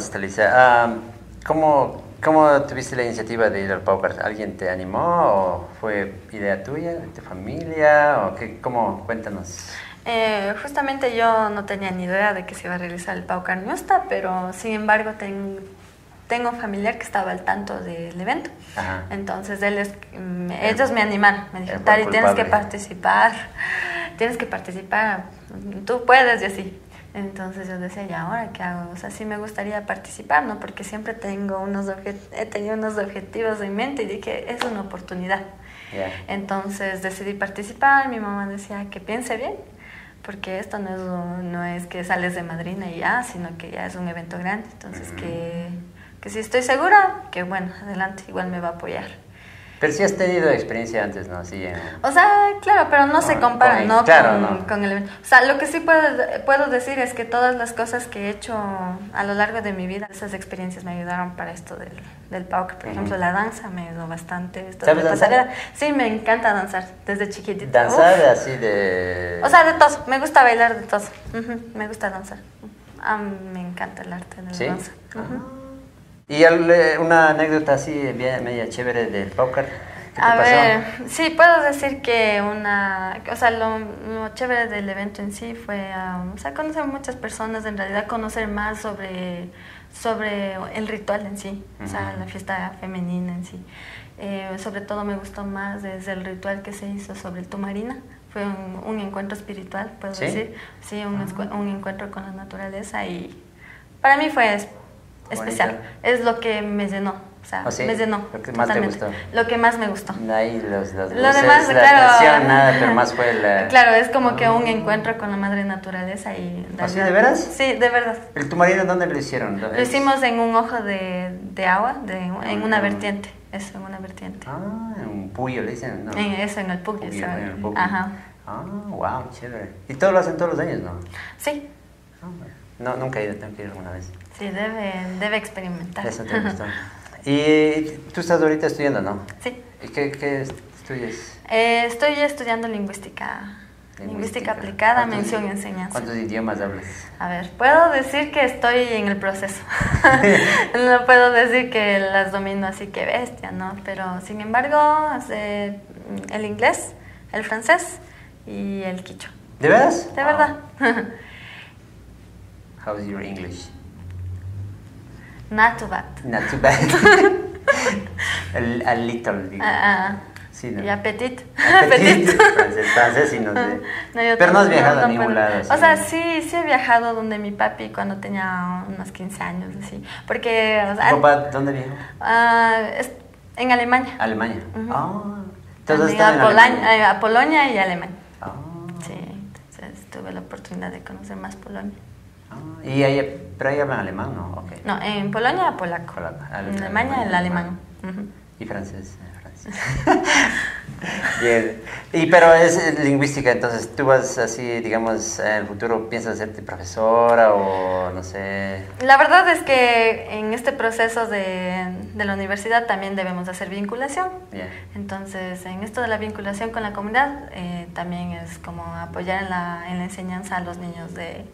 está Lisa. ¿Cómo tuviste la iniciativa de ir al Paucar? ¿Alguien te animó o fue idea tuya, de tu familia? ¿O qué? ¿Cómo? Cuéntanos. Justamente yo no tenía ni idea de que se iba a realizar el Paucar Ñusta, pero sin embargo tengo un familiar que estaba al tanto del evento. Ajá. Entonces ellos me animaron, me dijeron, Tari, tienes que participar, tú puedes y así. Entonces yo decía, ¿y ahora qué hago? O sea, sí me gustaría participar, ¿no? Porque siempre he tenido unos objetivos en mente y dije, es una oportunidad. Yeah. Entonces decidí participar, mi mamá decía que piense bien, porque esto no es que sales de madrina y ya, sino que ya es un evento grande. Entonces que si estoy segura, que bueno, adelante, igual me va a apoyar. Pero sí has tenido experiencia antes, ¿no? Sí, O sea, claro, pero no se compara, ¿no? Claro, Con el evento. O sea, lo que sí puedo decir es que todas las cosas que he hecho a lo largo de mi vida, esas experiencias me ayudaron para esto del Paucar. Por ejemplo, la danza me ayudó bastante. ¿Sabes danzar? Sí, me encanta danzar desde chiquitita. ¿Danzar así de...? O sea, de todo. Me gusta bailar de todo. Me gusta danzar. Me encanta el arte de la danza. ¿Y una anécdota así media chévere del Paucar? ¿Qué te pasó? ver, sí, puedo decir que o sea, lo chévere del evento en sí fue, o sea, conocer muchas personas, en realidad conocer más sobre el ritual en sí, o sea, la fiesta femenina en sí. Sobre todo me gustó más desde el ritual que se hizo sobre el Tumarina. Fue un encuentro espiritual, puedo decir. Sí, un encuentro con la naturaleza y para mí fue especial. Bonito. Es lo que me llenó. O sea, me llenó. Lo que más totalmente. Te gustó. Lo que más me gustó. Ahí lo demás, la atención, nada, pero más fue la... Claro, es como que un encuentro con la madre naturaleza y... ¿Así de veras? Sí, de verdad. ¿El Tumarino dónde lo hicieron? Lo hicimos en un ojo de agua, en una vertiente. Eso, en una vertiente. En un puyo le dicen, ¿no? Eso, en el Puyo. Ajá. Wow, chévere. ¿Y todos lo hacen todos los años, no? Sí. No, nunca he ido, tengo que ir alguna vez. Sí, debe experimentar. Eso te gustó. Y tú estás ahorita estudiando, ¿no? Sí. ¿Y qué estudias? Estoy estudiando lingüística aplicada, mención y enseñanza. ¿Cuántos idiomas hablas? A ver, puedo decir que estoy en el proceso. No puedo decir que las domino así que bestia, ¿no? Pero sin embargo, el inglés, el francés y el quichua. ¿De veras? De verdad. How's your English? Not too bad. Not too bad. A little. Sí, ¿no? Y apetit. Francés y no sé. Pero no has viajado a ningún lado. O sea, sí he viajado donde mi papi cuando tenía unos 15 años, así. Porque... O sea, ¿Tu papá dónde viajó? En Alemania. Alemania. Entonces a Polonia y Alemania. Sí, entonces tuve la oportunidad de conocer más Polonia. Pero ahí hablan alemán, ¿no? Okay. No, en Polonia polaco. En Alemania el alemán. Y francés. Bien. Pero es lingüística, entonces tú vas así, digamos, en el futuro piensas hacerte profesora o no sé. La verdad es que en este proceso de la universidad también debemos hacer vinculación. Yeah. Entonces, en esto de la vinculación con la comunidad, también es como apoyar en la enseñanza a los niños de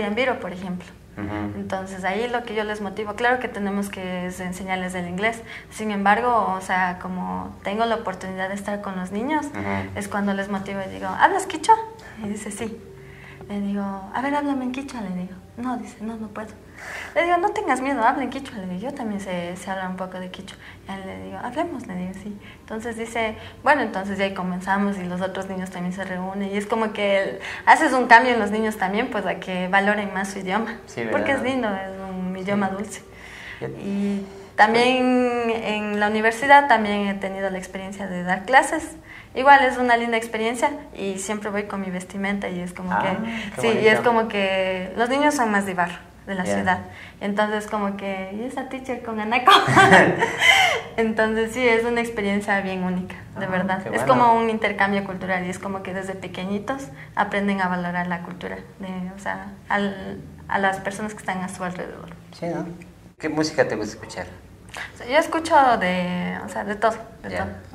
Yambiro, por ejemplo. Entonces ahí lo que yo les motivo, claro que tenemos que enseñarles el inglés, sin embargo, o sea, como tengo la oportunidad de estar con los niños, es cuando les motivo y digo, ¿hablas quichua? Y dice, sí. Le digo, a ver, háblame en quichua, le digo. No, dice, no puedo. Le digo, no tengas miedo, habla en quichua, le digo, yo también sé hablar un poco de quichua. Y le digo, hablemos, le digo, sí. Entonces dice, bueno, entonces ya ahí comenzamos y los otros niños también se reúnen y es como que haces un cambio en los niños también, pues a que valoren más su idioma, sí, porque es lindo, es un idioma dulce. Y también en la universidad también he tenido la experiencia de dar clases. Igual es una linda experiencia y siempre voy con mi vestimenta y es como y es como que los niños son más de barrio, de la ciudad. Entonces como que, ¿y esa teacher con anaco? Entonces sí, es una experiencia bien única, de verdad. Es como un intercambio cultural y es como que desde pequeños aprenden a valorar la cultura, o sea, a las personas que están a su alrededor. Sí, ¿no? ¿Qué música te gusta escuchar? Yo escucho de todo,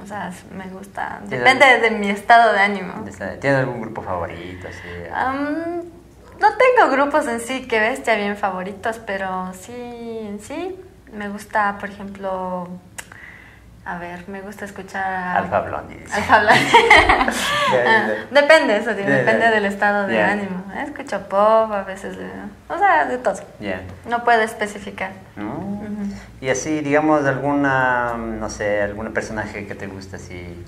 o sea, me gusta, depende de mi estado de ánimo. ¿Tienes algún grupo favorito? Sí. no tengo grupos en sí que bestia bien favoritos, pero sí, en sí, me gusta, por ejemplo, a ver, me gusta escuchar... Alpha Blondie. Alpha Blondie. Depende, eso, depende del estado de Yeah. ánimo. Escucho pop, a veces, o sea, de todo. Yeah. No puedo especificar. Y así, digamos, alguna, no sé, algún personaje que te gusta así,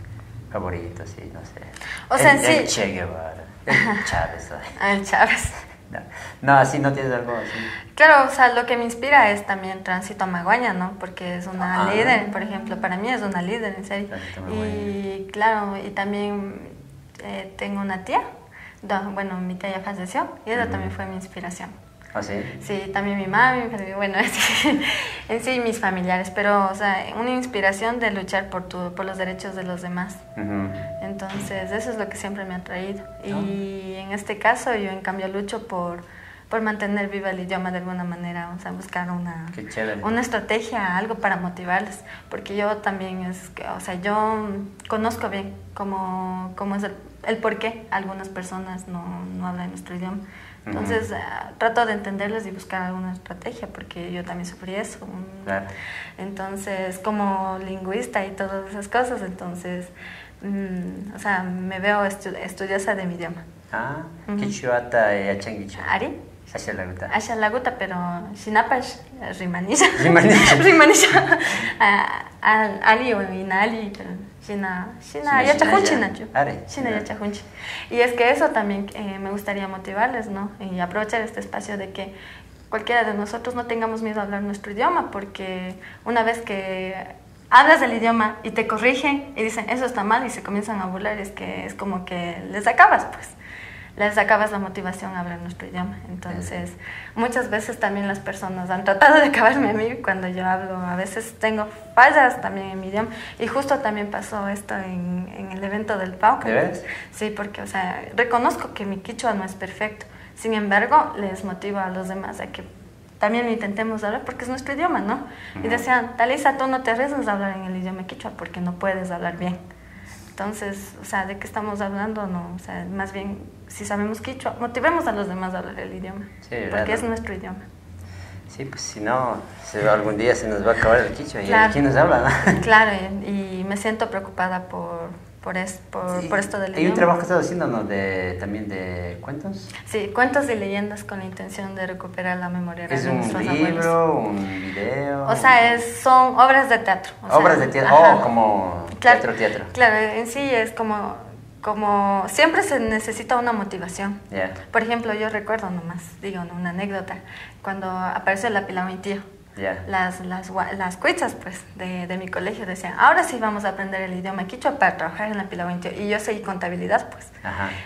favorito, así, no sé. O sea, en el sí... Che Guevara, el Chávez. El Chávez. No, así no tienes algo así. Claro, o sea, lo que me inspira es también Tránsito Maguaña, ¿no? Porque es una líder, por ejemplo, para mí es una líder, en serio. Y claro, y también tengo una tía, bueno, mi tía ya falleció, y esa también fue mi inspiración. ¿Ah, sí? Sí, también mi mami, bueno, en sí mis familiares, pero, o sea, una inspiración de luchar por los derechos de los demás. Entonces, eso es lo que siempre me ha traído. Y en este caso, yo en cambio lucho por mantener viva el idioma de alguna manera, o sea, buscar una estrategia, algo para motivarles, porque yo también o sea, yo conozco bien cómo es el por qué algunas personas no hablan nuestro idioma. Entonces, trato de entenderles y buscar alguna estrategia, porque yo también sufrí eso. Claro. Entonces, como lingüista y todas esas cosas, entonces, o sea, me veo estudiosa de mi idioma. Quichuata y achanguicho. ¿Ari? Ashalaguta. Ashalaguta, pero Shinapash, Rimanisha. Rimanisha. Ali o Inali, pero Shina Yachajunchi, Nacho. Shina Yachajunchi. Y es que eso también me gustaría motivarles, ¿no? Y aprovechar este espacio de que cualquiera de nosotros no tengamos miedo a hablar nuestro idioma, porque una vez que hablas el idioma y te corrigen y dicen eso está mal y se comienzan a burlar, es que es como que les acabas, pues. Les acabas la motivación a hablar nuestro idioma. Entonces, muchas veces también las personas han tratado de acabarme a mí cuando yo hablo. A veces tengo fallas también en mi idioma. Y justo también pasó esto en el evento del Pauca. ¿De veras? Sí, porque, o sea, reconozco que mi quichua no es perfecto. Sin embargo, les motivo a los demás a que también lo intentemos hablar porque es nuestro idioma, ¿no? Y decían, Talisa, tú no te arriesgas a hablar en el idioma quichua porque no puedes hablar bien. Entonces, o sea, ¿de qué estamos hablando? No, o sea, más bien, si sabemos quichua, motivemos a los demás a hablar el idioma, porque es nuestro idioma. Sí, pues si no, algún día se nos va a acabar el quichua. Claro. ¿Y quién nos habla? Claro, y me siento preocupada por esto del idioma. ¿Hay un trabajo que estás haciendo, no? También de cuentos? Sí, cuentos y leyendas con la intención de recuperar la memoria de nuestros abuelos. ¿Es un libro, un video? O sea, son obras de teatro. Obras de teatro, como teatro. Claro, en sí es como siempre se necesita una motivación. Yeah. Por ejemplo, yo recuerdo nomás, digo, una anécdota, cuando apareció la Pilauintío. Yeah. Las cuitzas, pues, de mi colegio decían, ahora sí vamos a aprender el idioma quichua para trabajar en la Pilauintío. Y yo seguí contabilidad, pues.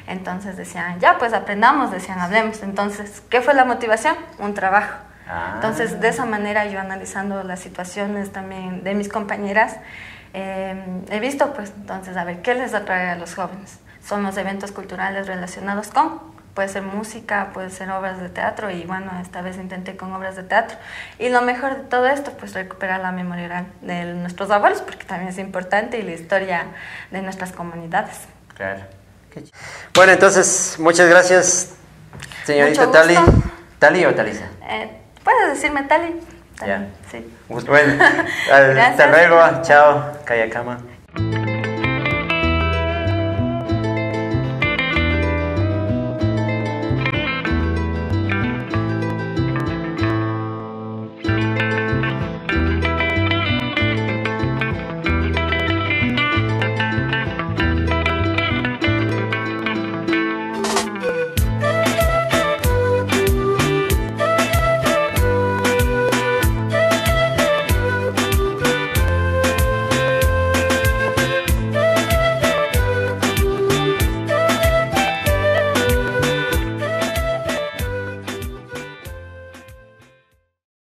Entonces decían, ya, pues aprendamos, decían, hablemos. Entonces, ¿qué fue la motivación? Un trabajo. Entonces, de esa manera, yo analizando las situaciones también de mis compañeras, he visto, pues, entonces, a ver, ¿qué les atrae a los jóvenes? Son los eventos culturales relacionados con... Puede ser música, puede ser obras de teatro y bueno, esta vez intenté con obras de teatro. Y lo mejor de todo esto, pues recuperar la memoria oral de nuestros abuelos, porque también es importante, y la historia de nuestras comunidades. Claro. Bueno, entonces, muchas gracias, señorita Tali. ¿Tali o Talisa? Puedes decirme Tali. Ya. Sí. Bueno, hasta luego. Chao, Kayakama.